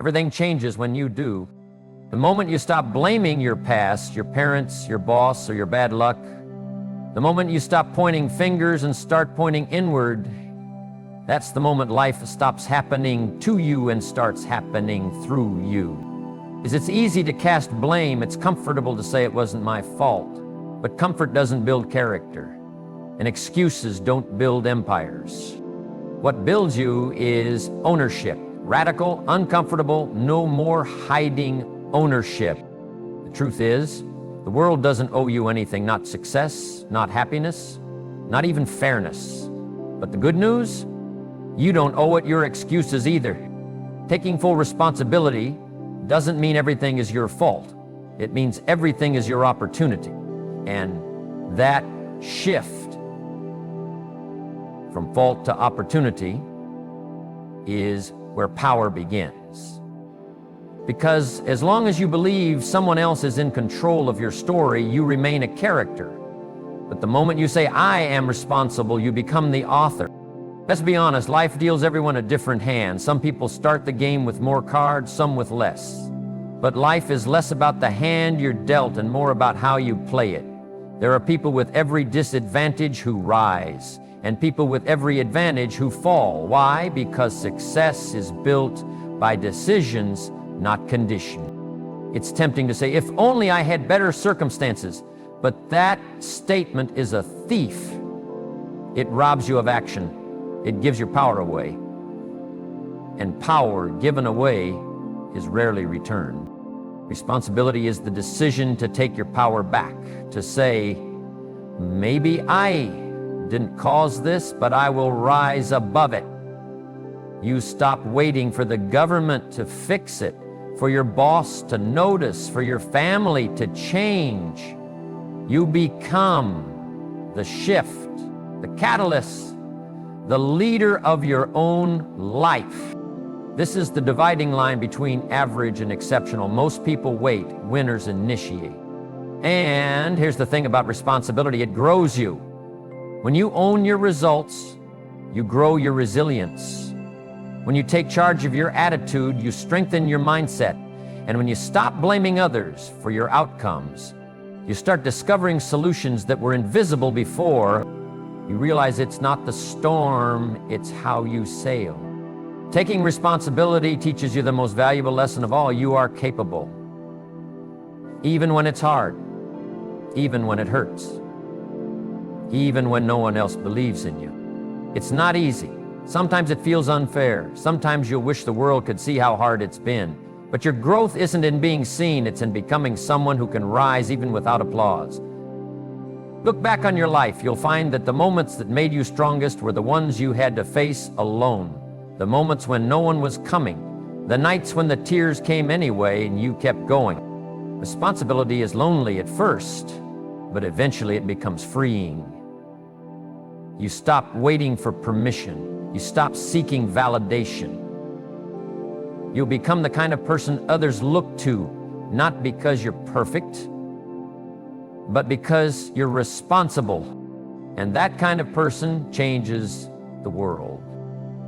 Everything changes when you do. The moment you stop blaming your past, your parents, your boss, or your bad luck, the moment you stop pointing fingers and start pointing inward, that's the moment life stops happening to you and starts happening through you. Because it's easy to cast blame, it's comfortable to say it wasn't my fault. But comfort doesn't build character, and excuses don't build empires. What builds you is ownership. Radical, uncomfortable, no more hiding ownership. The truth is, the world doesn't owe you anything, not success, not happiness, not even fairness. But the good news, you don't owe it your excuses either. Taking full responsibility doesn't mean everything is your fault. It means everything is your opportunity. And that shift from fault to opportunity is where power begins. Because as long as you believe someone else is in control of your story, you remain a character. But the moment you say, I am responsible, you become the author. Let's be honest, life deals everyone a different hand. Some people start the game with more cards, some with less. But life is less about the hand you're dealt and more about how you play it. There are people with every disadvantage who rise, and people with every advantage who fall. Why? Because success is built by decisions, not condition. It's tempting to say, if only I had better circumstances, but that statement is a thief. It robs you of action. It gives your power away. And power given away is rarely returned. Responsibility is the decision to take your power back, to say, maybe I didn't cause this, but I will rise above it. You stop waiting for the government to fix it, for your boss to notice, for your family to change. You become the shift, the catalyst, the leader of your own life. This is the dividing line between average and exceptional. Most people wait, winners initiate. And here's the thing about responsibility, it grows you. When you own your results, you grow your resilience. When you take charge of your attitude, you strengthen your mindset. And when you stop blaming others for your outcomes, you start discovering solutions that were invisible before. You realize it's not the storm, it's how you sail. Taking responsibility teaches you the most valuable lesson of all. You are capable. Even when it's hard, even when it hurts, even when no one else believes in you. It's not easy. Sometimes it feels unfair. Sometimes you'll wish the world could see how hard it's been. But your growth isn't in being seen, it's in becoming someone who can rise even without applause. Look back on your life, you'll find that the moments that made you strongest were the ones you had to face alone. The moments when no one was coming, the nights when the tears came anyway and you kept going. Responsibility is lonely at first, but eventually it becomes freeing. You stop waiting for permission. You stop seeking validation. You'll become the kind of person others look to, not because you're perfect, but because you're responsible. And that kind of person changes the world.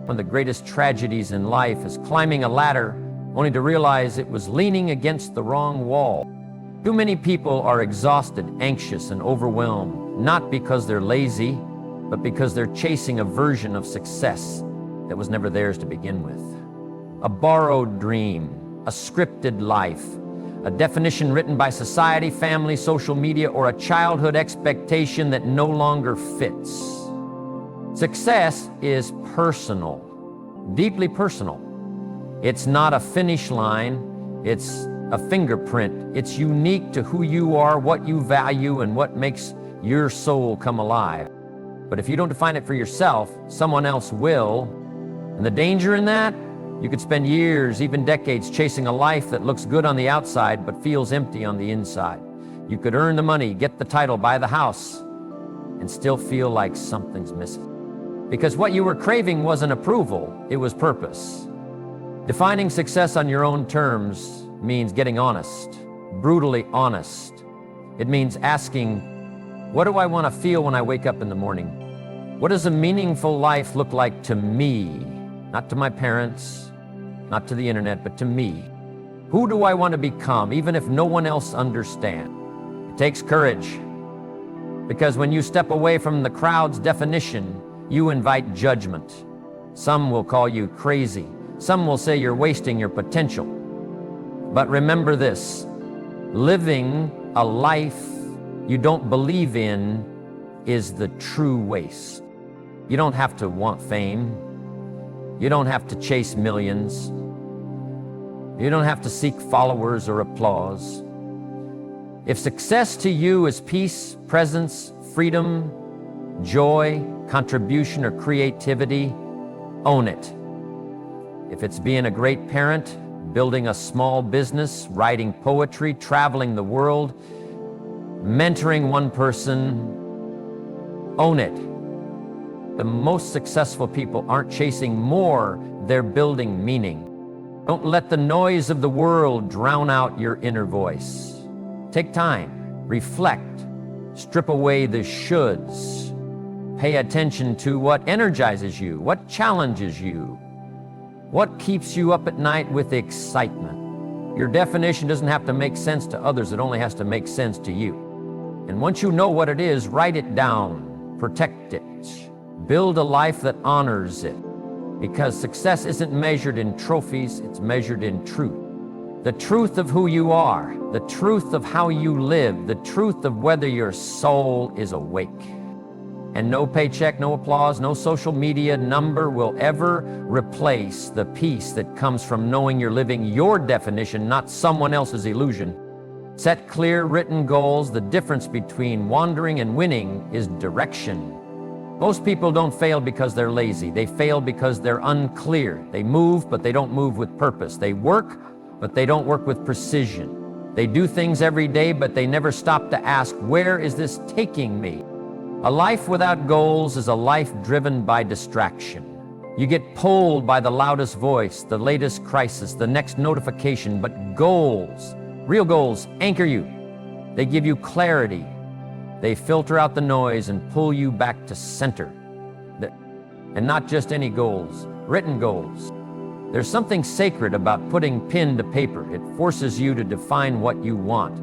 One of the greatest tragedies in life is climbing a ladder only to realize it was leaning against the wrong wall. Too many people are exhausted, anxious, and overwhelmed, not because they're lazy, but because they're chasing a version of success that was never theirs to begin with. A borrowed dream, a scripted life, a definition written by society, family, social media, or a childhood expectation that no longer fits. Success is personal, deeply personal. It's not a finish line, it's a fingerprint. It's unique to who you are, what you value, and what makes your soul come alive. But if you don't define it for yourself, someone else will. And the danger in that, you could spend years, even decades, chasing a life that looks good on the outside but feels empty on the inside. You could earn the money, get the title, buy the house, and still feel like something's missing. Because what you were craving wasn't approval, it was purpose. Defining success on your own terms means getting honest, brutally honest. It means asking, what do I want to feel when I wake up in the morning? What does a meaningful life look like to me? Not to my parents, not to the internet, but to me. Who do I want to become, even if no one else understands? It takes courage, because when you step away from the crowd's definition, you invite judgment. Some will call you crazy. Some will say you're wasting your potential. But remember this, living a life you don't believe in is the true waste. You don't have to want fame. You don't have to chase millions. You don't have to seek followers or applause. If success to you is peace, presence, freedom, joy, contribution, or creativity, own it. If it's being a great parent, building a small business, writing poetry, traveling the world, mentoring one person, own it. The most successful people aren't chasing more, they're building meaning. Don't let the noise of the world drown out your inner voice. Take time, reflect, strip away the shoulds. Pay attention to what energizes you, what challenges you, what keeps you up at night with excitement. Your definition doesn't have to make sense to others, it only has to make sense to you. And once you know what it is, write it down, protect it, build a life that honors it. Because success isn't measured in trophies, it's measured in truth. The truth of who you are, the truth of how you live, the truth of whether your soul is awake. And no paycheck, no applause, no social media number will ever replace the peace that comes from knowing you're living your definition, not someone else's illusion. Set clear, written goals. The difference between wandering and winning is direction. Most people don't fail because they're lazy. They fail because they're unclear. They move, but they don't move with purpose. They work, but they don't work with precision. They do things every day, but they never stop to ask, where is this taking me? A life without goals is a life driven by distraction. You get pulled by the loudest voice, the latest crisis, the next notification, but goals, real goals, anchor you. They give you clarity. They filter out the noise and pull you back to center. And not just any goals, written goals. There's something sacred about putting pen to paper. It forces you to define what you want.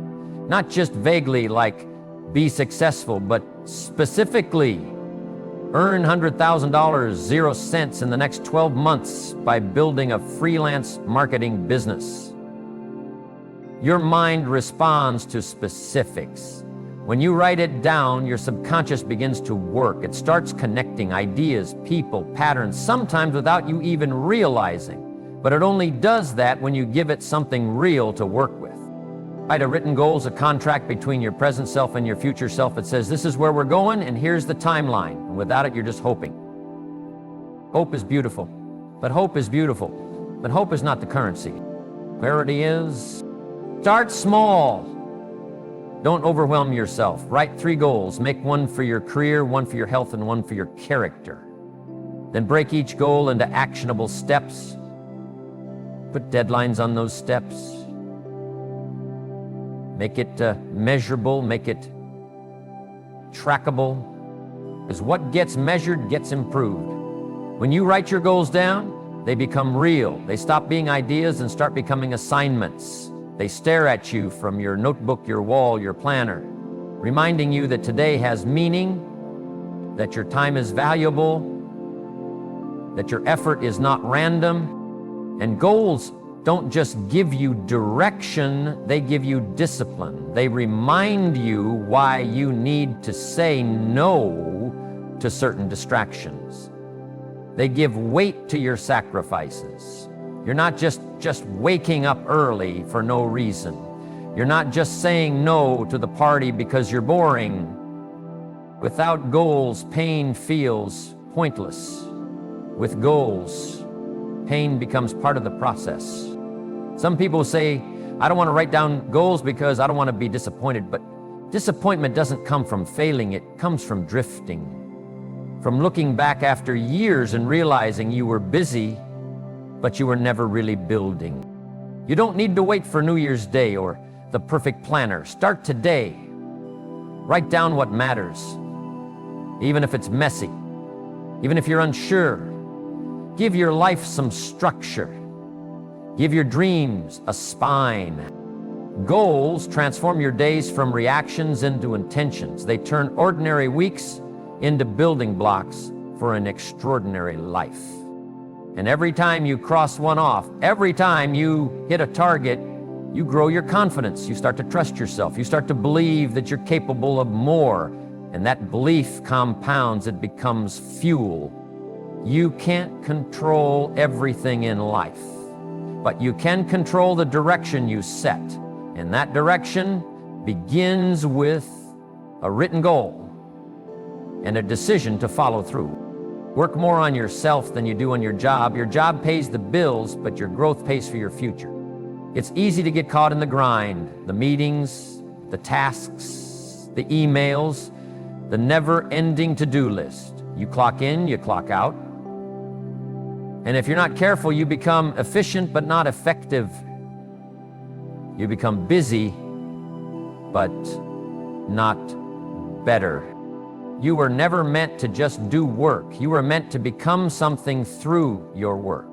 Not just vaguely like be successful, but specifically earn $100,000, 0 cents in the next 12 months by building a freelance marketing business. Your mind responds to specifics. When you write it down, your subconscious begins to work. It starts connecting ideas, people, patterns, sometimes without you even realizing. But it only does that when you give it something real to work with. Write a written goal is a contract between your present self and your future self. It says, this is where we're going, and here's the timeline. And without it, you're just hoping. Hope is beautiful, but hope is beautiful. But hope is not the currency. Clarity is, start small. Don't overwhelm yourself. Write 3 goals. Make one for your career, one for your health, and one for your character. Then break each goal into actionable steps. Put deadlines on those steps. Make it measurable, make it trackable. Because what gets measured gets improved. When you write your goals down, they become real. They stop being ideas and start becoming assignments. They stare at you from your notebook, your wall, your planner, reminding you that today has meaning, that your time is valuable, that your effort is not random. And goals don't just give you direction, they give you discipline. They remind you why you need to say no to certain distractions. They give weight to your sacrifices. You're not just waking up early for no reason. You're not just saying no to the party because you're boring. Without goals, pain feels pointless. With goals, pain becomes part of the process. Some people say, I don't want to write down goals because I don't want to be disappointed, but disappointment doesn't come from failing, it comes from drifting. From looking back after years and realizing you were busy, but you were never really building. You don't need to wait for New Year's Day or the perfect planner. Start today. Write down what matters, even if it's messy, even if you're unsure. Give your life some structure. Give your dreams a spine. Goals transform your days from reactions into intentions. They turn ordinary weeks into building blocks for an extraordinary life. And every time you cross one off, every time you hit a target, you grow your confidence. You start to trust yourself. You start to believe that you're capable of more. And that belief compounds. It becomes fuel. You can't control everything in life, but you can control the direction you set. And that direction begins with a written goal and a decision to follow through. Work more on yourself than you do on your job. Your job pays the bills, but your growth pays for your future. It's easy to get caught in the grind, the meetings, the tasks, the emails, the never-ending to-do list. You clock in, you clock out. And if you're not careful, you become efficient but not effective. You become busy but not better. You were never meant to just do work. You were meant to become something through your work.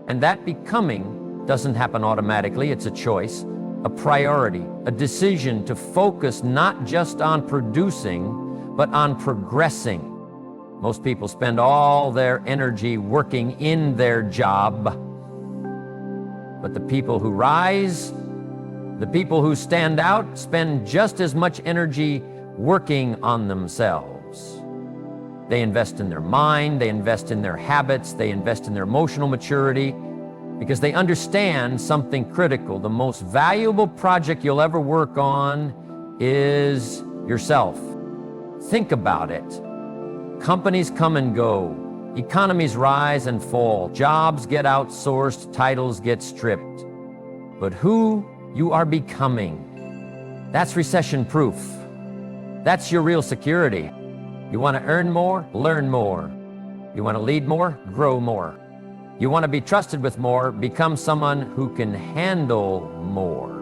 And that becoming doesn't happen automatically. It's a choice, a priority, a decision to focus not just on producing, but on progressing. Most people spend all their energy working in their job. But the people who rise, the people who stand out, spend just as much energy working on themselves. They invest in their mind, they invest in their habits, they invest in their emotional maturity, because they understand something critical. The most valuable project you'll ever work on is yourself. Think about it. Companies come and go. Economies rise and fall. Jobs get outsourced, titles get stripped. But who you are becoming, that's recession-proof. That's your real security. You want to earn more? Learn more. You want to lead more? Grow more. You want to be trusted with more? Become someone who can handle more.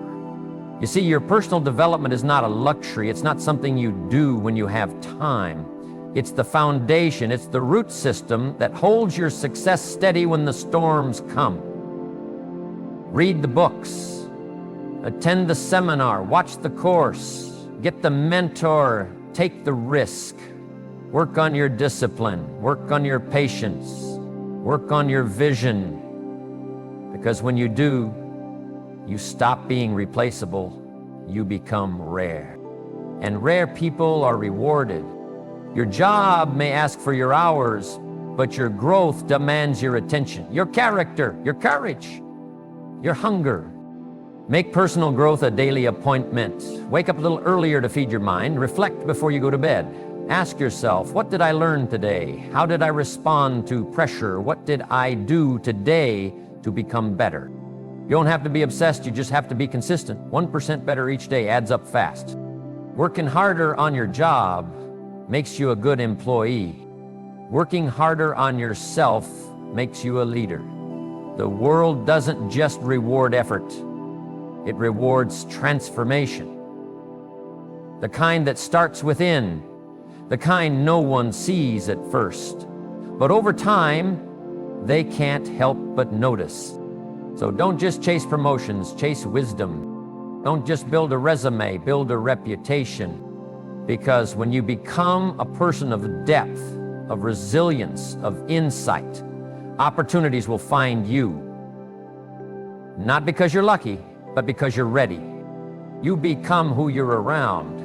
You see, your personal development is not a luxury. It's not something you do when you have time. It's the foundation. It's the root system that holds your success steady when the storms come. Read the books. Attend the seminar. Watch the course. Get the mentor. Take the risk. Work on your discipline. Work on your patience. Work on your vision. Because when you do, you stop being replaceable. You become rare. And rare people are rewarded. Your job may ask for your hours, but your growth demands your attention, your character, your courage, your hunger. Make personal growth a daily appointment. Wake up a little earlier to feed your mind. Reflect before you go to bed. Ask yourself, what did I learn today? How did I respond to pressure? What did I do today to become better? You don't have to be obsessed, you just have to be consistent. 1% better each day adds up fast. Working harder on your job makes you a good employee. Working harder on yourself makes you a leader. The world doesn't just reward effort, it rewards transformation. The kind that starts within, the kind no one sees at first. But over time, they can't help but notice. So don't just chase promotions, chase wisdom. Don't just build a resume, build a reputation. Because when you become a person of depth, of resilience, of insight, opportunities will find you. Not because you're lucky, but because you're ready. You become who you're around.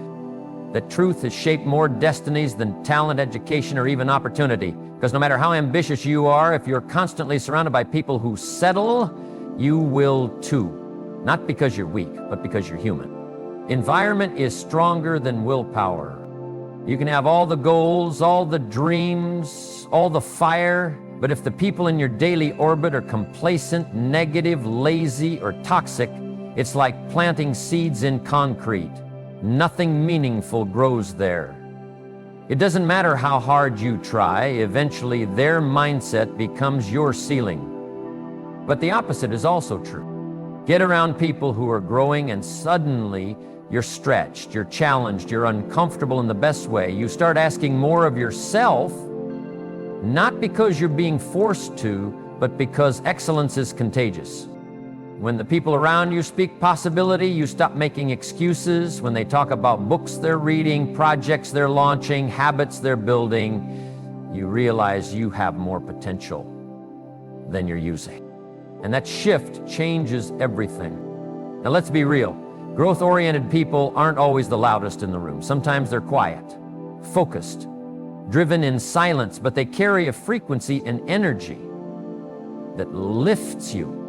That truth has shaped more destinies than talent, education, or even opportunity. Because no matter how ambitious you are, if you're constantly surrounded by people who settle, you will too. Not because you're weak, but because you're human. Environment is stronger than willpower. You can have all the goals, all the dreams, all the fire, but if the people in your daily orbit are complacent, negative, lazy, or toxic, it's like planting seeds in concrete. Nothing meaningful grows there. It doesn't matter how hard you try, eventually their mindset becomes your ceiling. But the opposite is also true. Get around people who are growing and suddenly you're stretched, you're challenged, you're uncomfortable in the best way. You start asking more of yourself, not because you're being forced to, but because excellence is contagious. When the people around you speak possibility, you stop making excuses. When they talk about books they're reading, projects they're launching, habits they're building, you realize you have more potential than you're using. And that shift changes everything. Now let's be real. Growth-oriented people aren't always the loudest in the room. Sometimes they're quiet, focused, driven in silence, but they carry a frequency and energy that lifts you.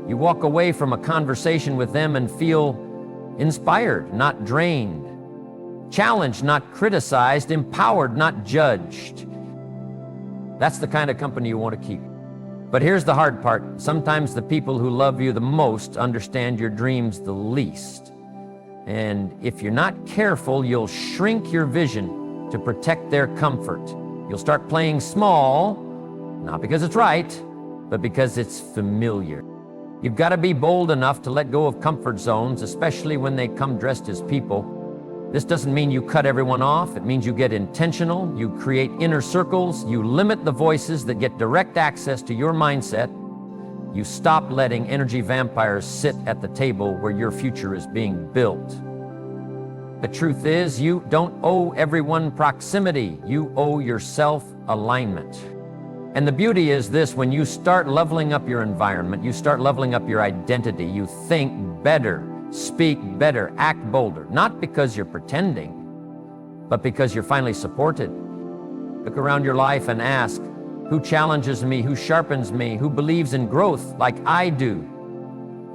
You walk away from a conversation with them and feel inspired, not drained, challenged, not criticized, empowered, not judged. That's the kind of company you want to keep. But here's the hard part. Sometimes the people who love you the most understand your dreams the least. And if you're not careful, you'll shrink your vision to protect their comfort. You'll start playing small, not because it's right, but because it's familiar. You've got to be bold enough to let go of comfort zones, especially when they come dressed as people. This doesn't mean you cut everyone off. It means you get intentional, you create inner circles, you limit the voices that get direct access to your mindset. You stop letting energy vampires sit at the table where your future is being built. The truth is, you don't owe everyone proximity. You owe yourself alignment. And the beauty is this: when you start leveling up your environment, you start leveling up your identity, you think better, speak better, act bolder, not because you're pretending, but because you're finally supported. Look around your life and ask, who challenges me, who sharpens me, who believes in growth like I do?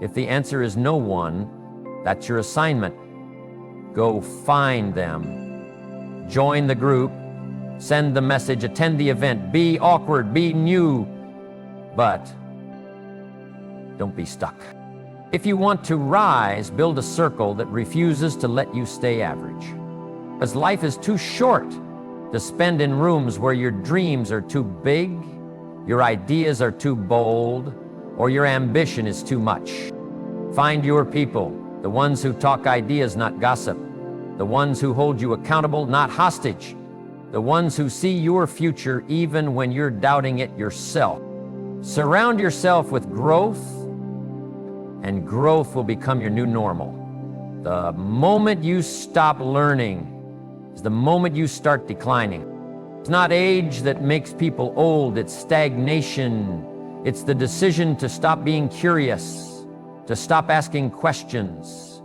If the answer is no one, that's your assignment. Go find them. Join the group. Send the message, attend the event, be awkward, be new, but don't be stuck. If you want to rise, build a circle that refuses to let you stay average. Because life is too short to spend in rooms where your dreams are too big, your ideas are too bold, or your ambition is too much. Find your people, the ones who talk ideas, not gossip, the ones who hold you accountable, not hostage, the ones who see your future even when you're doubting it yourself. Surround yourself with growth, and growth will become your new normal. The moment you stop learning is the moment you start declining. It's not age that makes people old, it's stagnation. It's the decision to stop being curious, to stop asking questions,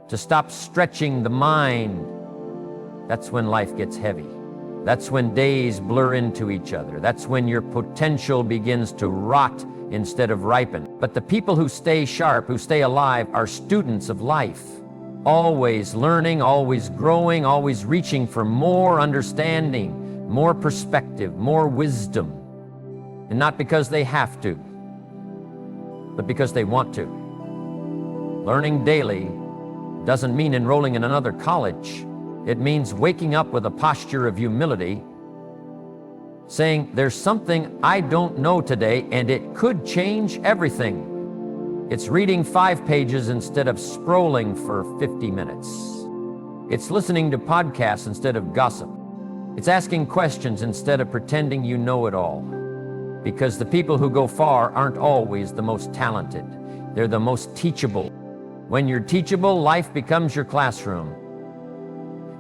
to stop stretching the mind. That's when life gets heavy. That's when days blur into each other. That's when your potential begins to rot instead of ripen. But the people who stay sharp, who stay alive, are students of life. Always learning, always growing, always reaching for more understanding, more perspective, more wisdom. And not because they have to, but because they want to. Learning daily doesn't mean enrolling in another college. It means waking up with a posture of humility, saying, there's something I don't know today, and it could change everything. It's reading 5 pages instead of scrolling for 50 minutes. It's listening to podcasts instead of gossip. It's asking questions instead of pretending you know it all. Because the people who go far aren't always the most talented. They're the most teachable. When you're teachable, life becomes your classroom.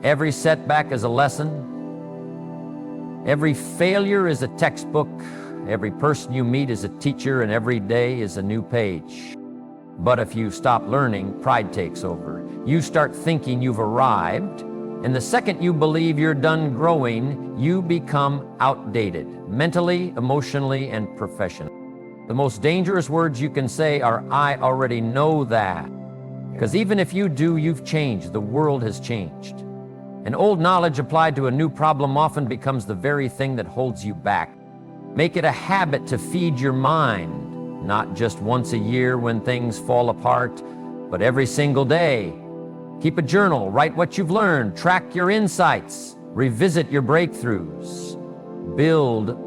Every setback is a lesson. Every failure is a textbook. Every person you meet is a teacher, and every day is a new page. But if you stop learning, pride takes over. You start thinking you've arrived, and the second you believe you're done growing, you become outdated, mentally, emotionally, and professionally. The most dangerous words you can say are, I already know that. Because even if you do, you've changed. The world has changed. And old knowledge applied to a new problem often becomes the very thing that holds you back. Make it a habit to feed your mind, not just once a year when things fall apart, but every single day. Keep a journal, write what you've learned, track your insights, revisit your breakthroughs. Build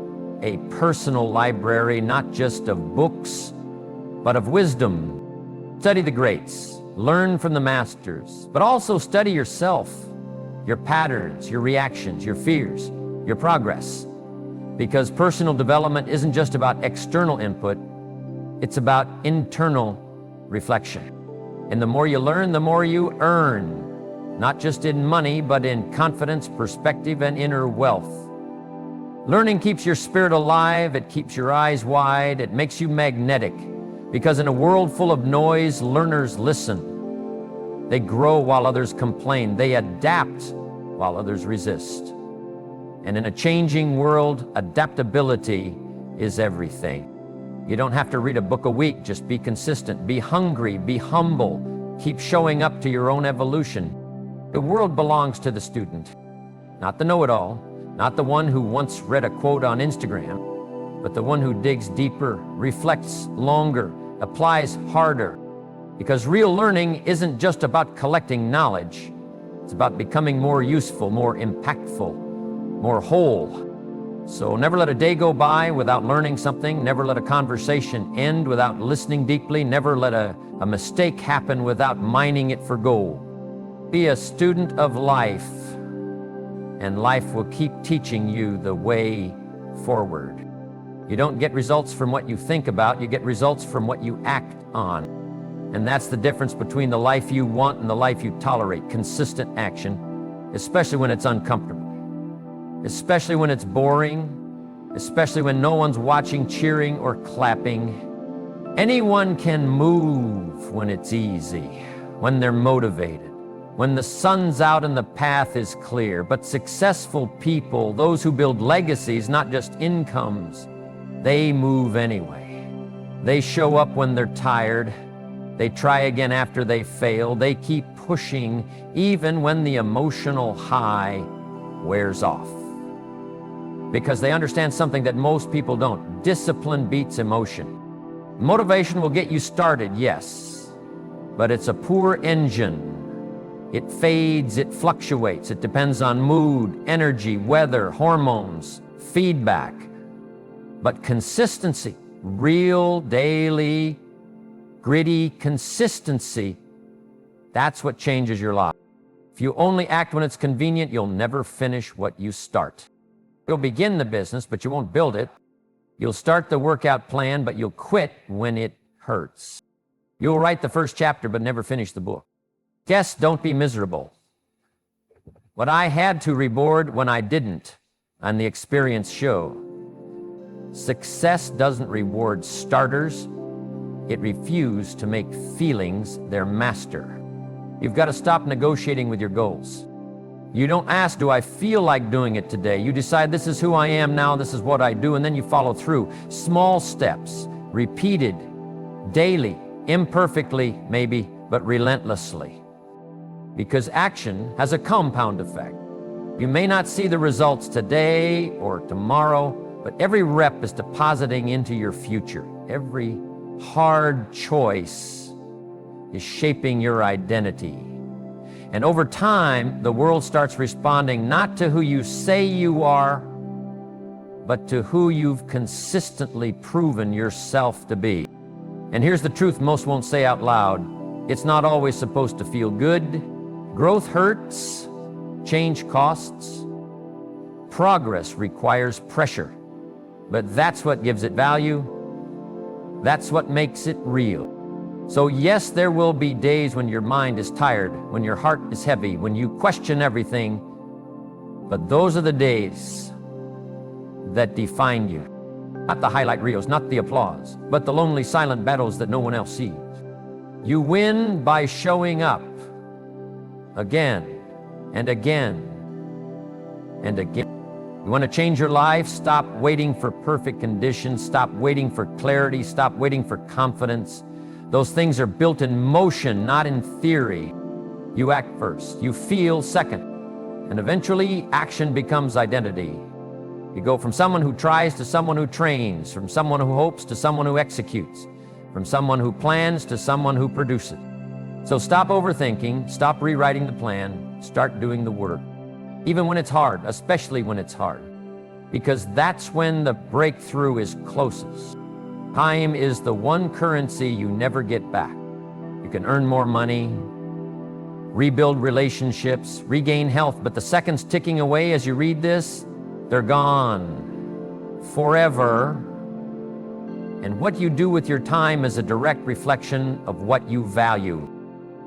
a personal library, not just of books, but of wisdom. Study the greats, learn from the masters, but also study yourself. Your patterns, your reactions, your fears, your progress. Because personal development isn't just about external input, It's about internal reflection. And the more you learn, the more you earn, not just in money, but in confidence, perspective, and inner wealth. Learning keeps your spirit alive, it keeps your eyes wide, it makes you magnetic, because in a world full of noise, learners listen. They grow while others complain. They adapt while others resist. And in a changing world, adaptability is everything. You don't have to read a book a week, just be consistent, be hungry, be humble, keep showing up to your own evolution. The world belongs to the student, not the know-it-all, not the one who once read a quote on Instagram, but the one who digs deeper, reflects longer, applies harder. Because real learning isn't just about collecting knowledge, it's about becoming more useful, more impactful, more whole. So never let a day go by without learning something. Never let a conversation end without listening deeply. Never let a mistake happen without mining it for gold. Be a student of life, and life will keep teaching you the way forward. You don't get results from what you think about, you get results from what you act on. And that's the difference between the life you want and the life you tolerate. Consistent action, especially when it's uncomfortable. Especially when it's boring, especially when no one's watching, cheering, or clapping. Anyone can move when it's easy, when they're motivated, when the sun's out and the path is clear. But successful people, those who build legacies, not just incomes, they move anyway. They show up when they're tired. They try again after they fail. They keep pushing even when the emotional high wears off. Because they understand something that most people don't. Discipline beats emotion. Motivation will get you started, yes, but it's a poor engine. It fades, it fluctuates, it depends on mood, energy, weather, hormones, feedback. But consistency, real, daily, gritty consistency, that's what changes your life. If you only act when it's convenient, you'll never finish what you start. You'll begin the business, but you won't build it. You'll start the workout plan, but you'll quit when it hurts. You'll write the first chapter, but never finish the book. Guests, don't be miserable. What I had to reward when I didn't, on the experience show. Success doesn't reward starters. It refused to make feelings their master. You've got to stop negotiating with your goals. You don't ask, do I feel like doing it today? You decide, this is who I am now, this is what I do, and then you follow through. Small steps, repeated, daily, imperfectly maybe, but relentlessly. Because action has a compound effect. You may not see the results today or tomorrow, but every rep is depositing into your future. Every hard choice is shaping your identity. And over time, the world starts responding not to who you say you are, but to who you've consistently proven yourself to be. And here's the truth most won't say out loud. It's not always supposed to feel good. Growth hurts. Change costs. Progress requires pressure. But that's what gives it value. That's what makes it real. So yes, there will be days when your mind is tired, when your heart is heavy, when you question everything, but those are the days that define you. Not the highlight reels, not the applause, but the lonely silent battles that no one else sees. You win by showing up again and again and again. You want to change your life? Stop waiting for perfect conditions, stop waiting for clarity, stop waiting for confidence. Those things are built in motion, not in theory. You act first, you feel second, and eventually action becomes identity. You go from someone who tries to someone who trains, from someone who hopes to someone who executes, from someone who plans to someone who produces. So stop overthinking, stop rewriting the plan, start doing the work. Even when it's hard, especially when it's hard, because that's when the breakthrough is closest. Time is the one currency you never get back. You can earn more money, rebuild relationships, regain health, but the seconds ticking away as you read this, they're gone forever. And what you do with your time is a direct reflection of what you value.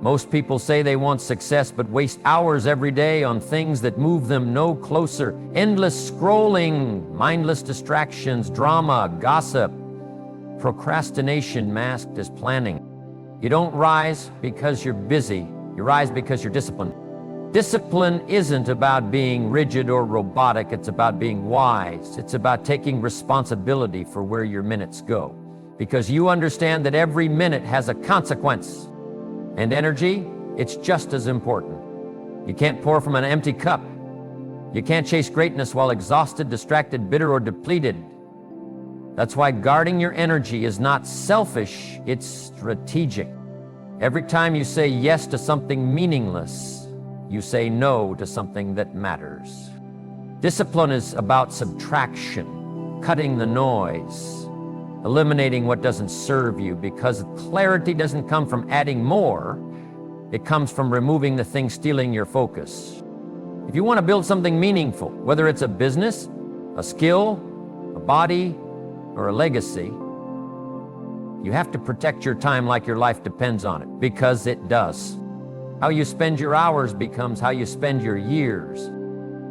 Most people say they want success but waste hours every day on things that move them no closer. Endless scrolling, mindless distractions, drama, gossip, procrastination masked as planning. You don't rise because you're busy. You rise because you're disciplined. Discipline isn't about being rigid or robotic. It's about being wise. It's about taking responsibility for where your minutes go, because you understand that every minute has a consequence. And energy, it's just as important. You can't pour from an empty cup. You can't chase greatness while exhausted, distracted, bitter, or depleted. That's why guarding your energy is not selfish, it's strategic. Every time you say yes to something meaningless, you say no to something that matters. Discipline is about subtraction, cutting the noise, eliminating what doesn't serve you, because clarity doesn't come from adding more, it comes from removing the thing stealing your focus. If you want to build something meaningful, whether it's a business, a skill, a body, or a legacy, you have to protect your time like your life depends on it, because it does. How you spend your hours becomes how you spend your years.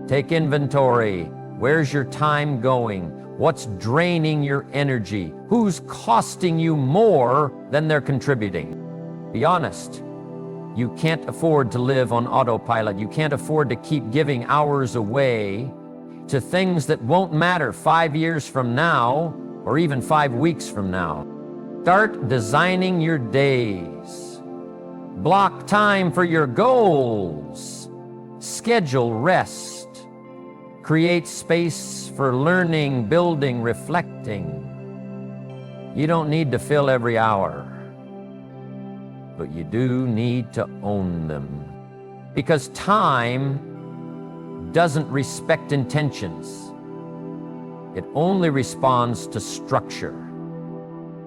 Take inventory. Where's your time going? What's draining your energy? Who's costing you more than they're contributing? Be honest. You can't afford to live on autopilot. You can't afford to keep giving hours away to things that won't matter 5 years from now or even 5 weeks from now. Start designing your days. Block time for your goals. Schedule rest. Create space for learning, building, reflecting. You don't need to fill every hour, but you do need to own them. Because time doesn't respect intentions. It only responds to structure.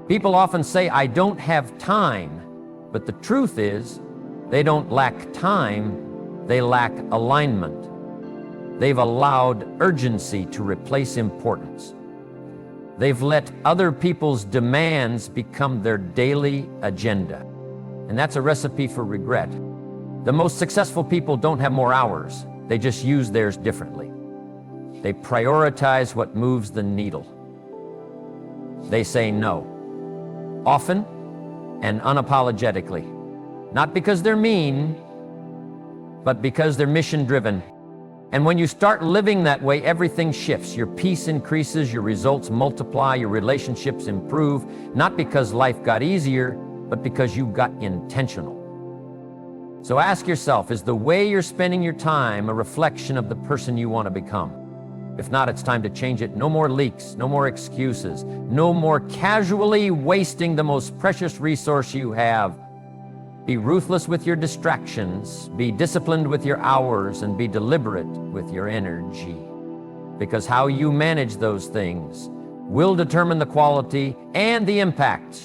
People often say, I don't have time, but the truth is, they don't lack time, they lack alignment. They've allowed urgency to replace importance. They've let other people's demands become their daily agenda. And that's a recipe for regret. The most successful people don't have more hours. They just use theirs differently. They prioritize what moves the needle. They say no, often and unapologetically. Not because they're mean, but because they're mission-driven. And when you start living that way, everything shifts. Your peace increases, your results multiply, your relationships improve, not because life got easier, but because you got intentional. So ask yourself, is the way you're spending your time a reflection of the person you want to become? If not, it's time to change it. No more leaks, no more excuses, no more casually wasting the most precious resource you have. Be ruthless with your distractions, be disciplined with your hours, and be deliberate with your energy. Because how you manage those things will determine the quality and the impact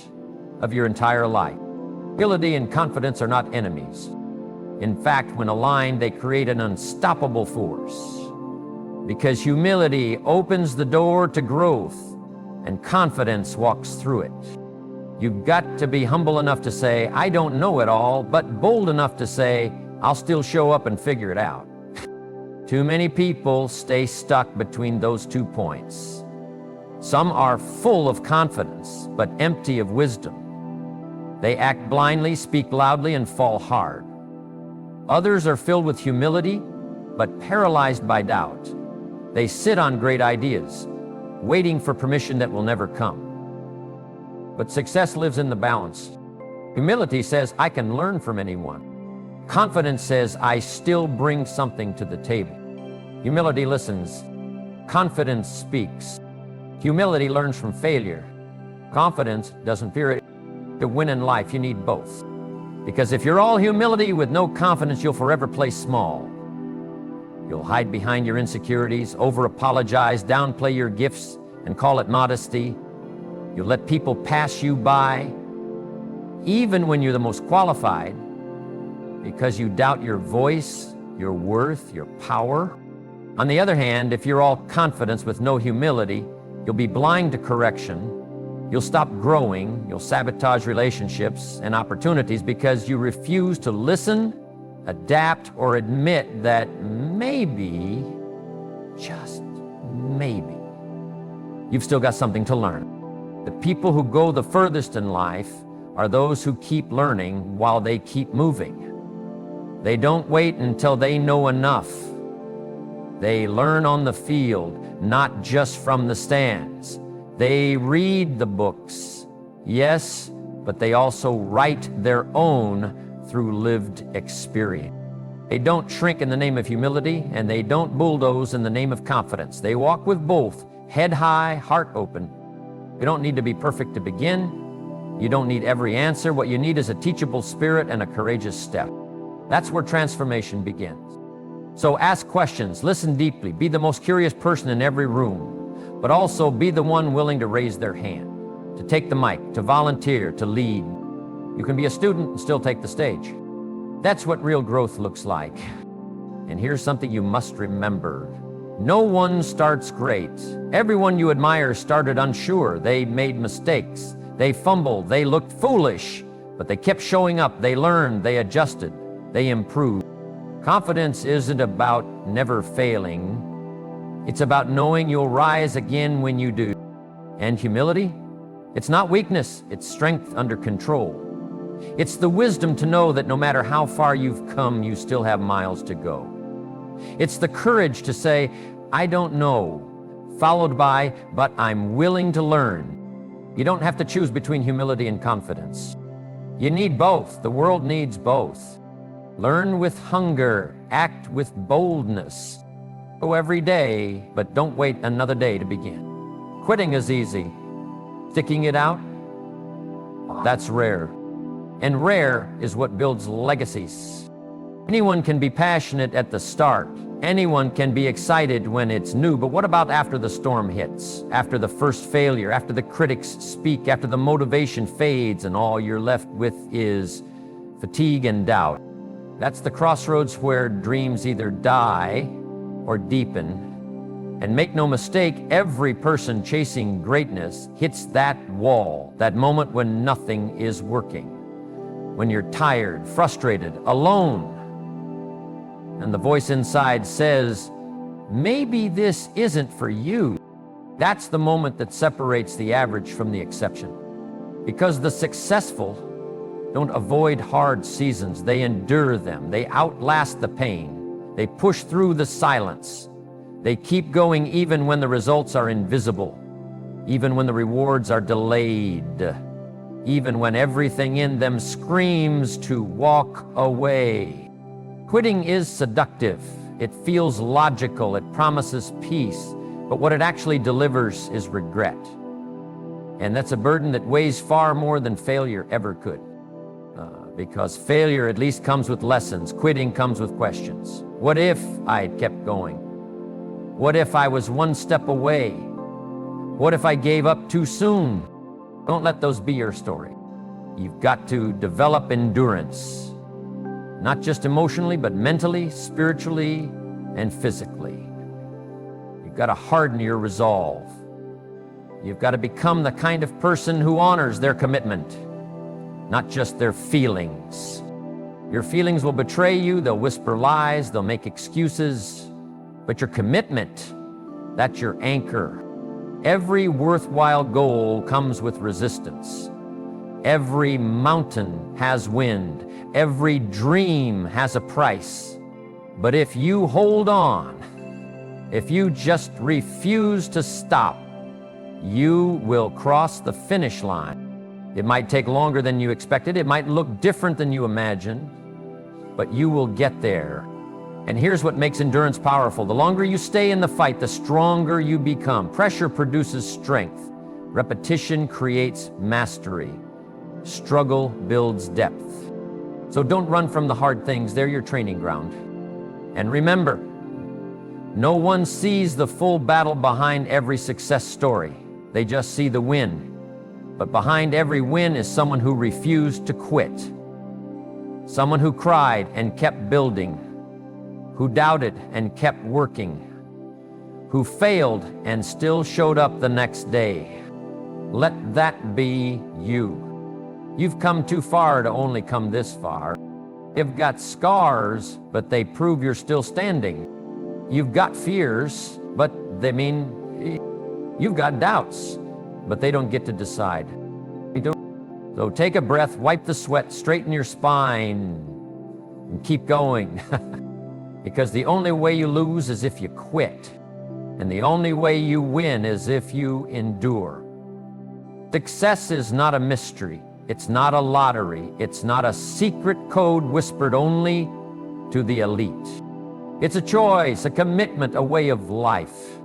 of your entire life. Humility and confidence are not enemies. In fact, when aligned, they create an unstoppable force. Because humility opens the door to growth, and confidence walks through it. You've got to be humble enough to say, I don't know it all, but bold enough to say, I'll still show up and figure it out. Too many people stay stuck between those 2 points. Some are full of confidence, but empty of wisdom. They act blindly, speak loudly, and fall hard. Others are filled with humility, but paralyzed by doubt. They sit on great ideas, waiting for permission that will never come. But success lives in the balance. Humility says, I can learn from anyone. Confidence says, I still bring something to the table. Humility listens. Confidence speaks. Humility learns from failure. Confidence doesn't fear it. To win in life, you need both. Because if you're all humility with no confidence, you'll forever play small. You'll hide behind your insecurities, over-apologize, downplay your gifts, and call it modesty. You'll let people pass you by, even when you're the most qualified, because you doubt your voice, your worth, your power. On the other hand, if you're all confidence with no humility, you'll be blind to correction, You'll stop growing, you'll sabotage relationships and opportunities because you refuse to listen, adapt, or admit that maybe, just maybe, you've still got something to learn. The people who go the furthest in life are those who keep learning while they keep moving. They don't wait until they know enough. They learn on the field, not just from the stands. They read the books, yes, but they also write their own through lived experience. They don't shrink in the name of humility, and they don't bulldoze in the name of confidence. They walk with both, head high, heart open. You don't need to be perfect to begin. You don't need every answer. What you need is a teachable spirit and a courageous step. That's where transformation begins. So ask questions, listen deeply, be the most curious person in every room, but also be the one willing to raise their hand, to take the mic, to volunteer, to lead. You can be a student and still take the stage. That's what real growth looks like. And here's something you must remember. No one starts great. Everyone you admire started unsure. They made mistakes. They fumbled. They looked foolish. But they kept showing up. They learned. They adjusted. They improved. Confidence isn't about never failing. It's about knowing you'll rise again when you do. And humility? It's not weakness, it's strength under control. It's the wisdom to know that no matter how far you've come, you still have miles to go. It's the courage to say, I don't know, followed by, but I'm willing to learn. You don't have to choose between humility and confidence. You need both. The world needs both. Learn with hunger, act with boldness. Go every day, but don't wait another day to begin. Quitting is easy. Sticking it out, that's rare. And rare is what builds legacies. Anyone can be passionate at the start. Anyone can be excited when it's new, but what about after the storm hits? After the first failure, after the critics speak, after the motivation fades and all you're left with is fatigue and doubt? That's the crossroads where dreams either die or deepen. And make no mistake, every person chasing greatness hits that wall, that moment when nothing is working, when you're tired, frustrated, alone, and the voice inside says, maybe this isn't for you. That's the moment that separates the average from the exception. Because the successful don't avoid hard seasons, they endure them, they outlast the pain, they push through the silence, they keep going even when the results are invisible, even when the rewards are delayed, even when everything in them screams to walk away. Quitting is seductive. It feels logical. It promises peace. But what it actually delivers is regret. And that's a burden that weighs far more than failure ever could. Because failure at least comes with lessons. Quitting comes with questions. What if I'd kept going? What if I was one step away? What if I gave up too soon? Don't let those be your story. You've got to develop endurance. Not just emotionally, but mentally, spiritually, and physically. You've got to harden your resolve. You've got to become the kind of person who honors their commitment, not just their feelings. Your feelings will betray you, they'll whisper lies, they'll make excuses, but your commitment, that's your anchor. Every worthwhile goal comes with resistance. Every mountain has wind. Every dream has a price. But if you hold on, if you just refuse to stop, you will cross the finish line. It might take longer than you expected. It might look different than you imagined, but you will get there. And here's what makes endurance powerful. The longer you stay in the fight, the stronger you become. Pressure produces strength. Repetition creates mastery. Struggle builds depth. So don't run from the hard things. They're your training ground. And remember, no one sees the full battle behind every success story. They just see the win. But behind every win is someone who refused to quit. Someone who cried and kept building. Who doubted and kept working. Who failed and still showed up the next day. Let that be you. You've come too far to only come this far. You've got scars, but they prove you're still standing. You've got fears, but they mean you've got doubts, but they don't get to decide. So take a breath, wipe the sweat, straighten your spine, and keep going. Because the only way you lose is if you quit. And the only way you win is if you endure. Success is not a mystery. It's not a lottery. It's not a secret code whispered only to the elite. It's a choice, a commitment, a way of life.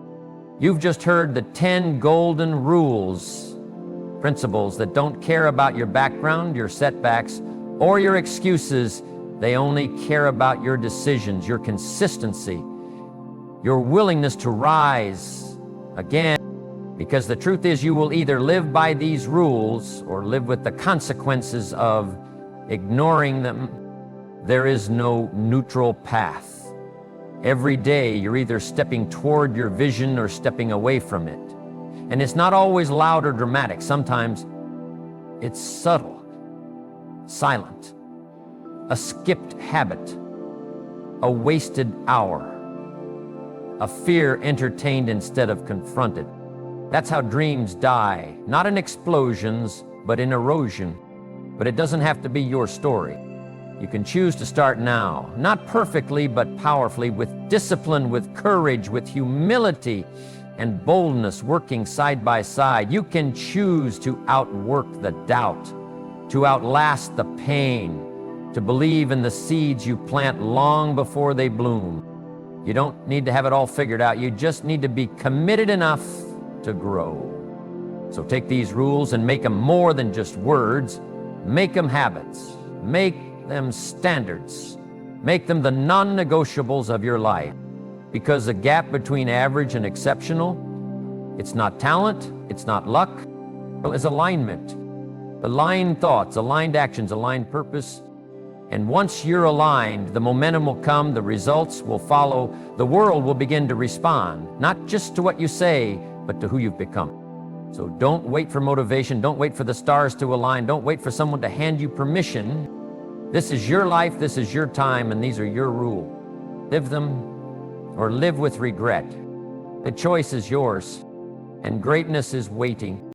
You've just heard the 10 golden rules, principles that don't care about your background, your setbacks, or your excuses. They only care about your decisions, your consistency, your willingness to rise again. Because the truth is, you will either live by these rules or live with the consequences of ignoring them. There is no neutral path. Every day, you're either stepping toward your vision or stepping away from it. And it's not always loud or dramatic. Sometimes it's subtle, silent, a skipped habit, a wasted hour, a fear entertained instead of confronted. That's how dreams die, not in explosions, but in erosion. But it doesn't have to be your story. You can choose to start now, not perfectly, but powerfully, with discipline, with courage, with humility and boldness working side by side. You can choose to outwork the doubt, to outlast the pain, to believe in the seeds you plant long before they bloom. You don't need to have it all figured out. You just need to be committed enough to grow. So take these rules and make them more than just words. Make them habits. Make them standards. Make them the non-negotiables of your life. Because the gap between average and exceptional, it's not talent, it's not luck, it's alignment. Aligned thoughts, aligned actions, aligned purpose. And once you're aligned, the momentum will come, the results will follow, the world will begin to respond, not just to what you say, but to who you've become. So don't wait for motivation, don't wait for the stars to align, don't wait for someone to hand you permission. This is your life, this is your time, and these are your rules. Live them or live with regret. The choice is yours, and greatness is waiting.